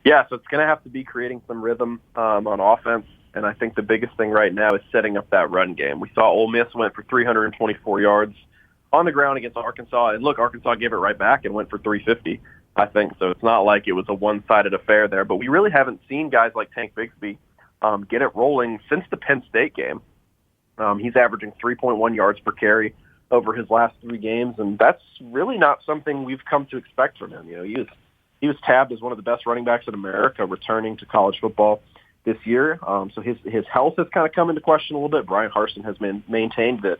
Yeah, so it's going to have to be creating some rhythm on offense, and I think the biggest thing right now is setting up that run game. We saw Ole Miss went for 324 yards on the ground against Arkansas, and look, Arkansas gave it right back and went for 350, I think. So it's not like it was a one-sided affair there, but we really haven't seen guys like Tank Bigsby get it rolling since the Penn State game. He's averaging 3.1 yards per carry over his last 3 games, and that's really not something we've come to expect from him. You know, he was tabbed as one of the best running backs in America returning to college football this year. So his health has kind of come into question a little bit. Brian Harsin has maintained that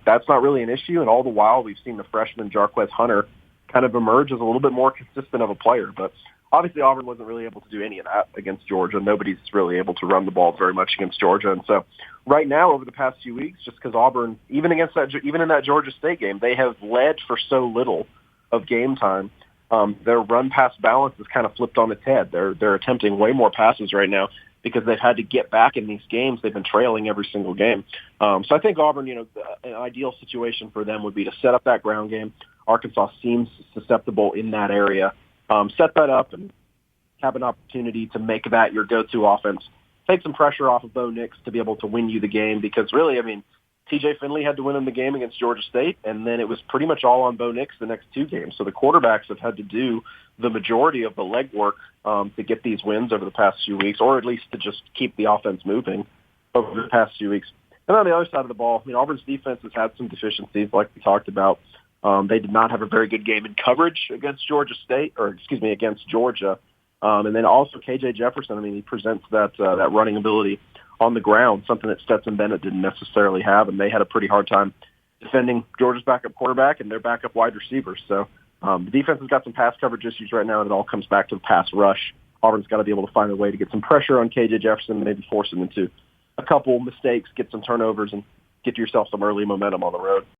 that's not really an issue, and all the while we've seen the freshman Jarquez Hunter kind of emerge as a little bit more consistent of a player. But obviously Auburn wasn't really able to do any of that against Georgia. Nobody's really able to run the ball very much against Georgia. And so right now, over the past few weeks, just because Auburn, even in that Georgia State game, they have led for so little of game time. Their run-pass balance is kind of flipped on its head. They're attempting way more passes right now because they've had to get back in these games. They've been trailing every single game. So I think Auburn, an ideal situation for them would be to set up that ground game. Arkansas seems susceptible in that area. Set that up and have an opportunity to make that your go-to offense. Take some pressure off of Bo Nix to be able to win you the game because really, TJ Finley had to win in the game against Georgia State, and then it was pretty much all on Bo Nix the next 2 games. So the quarterbacks have had to do the majority of the legwork to get these wins over the past few weeks, or at least to just keep the offense moving over the past few weeks. And on the other side of the ball, Auburn's defense has had some deficiencies, like we talked about. They did not have a very good game in coverage against against Georgia. And then also KJ Jefferson, he presents that running ability on the ground, something that Stetson Bennett didn't necessarily have, and they had a pretty hard time defending Georgia's backup quarterback and their backup wide receivers. So the defense has got some pass coverage issues right now, and it all comes back to the pass rush. Auburn's got to be able to find a way to get some pressure on KJ Jefferson, maybe force him into a couple mistakes, get some turnovers, and get yourself some early momentum on the road.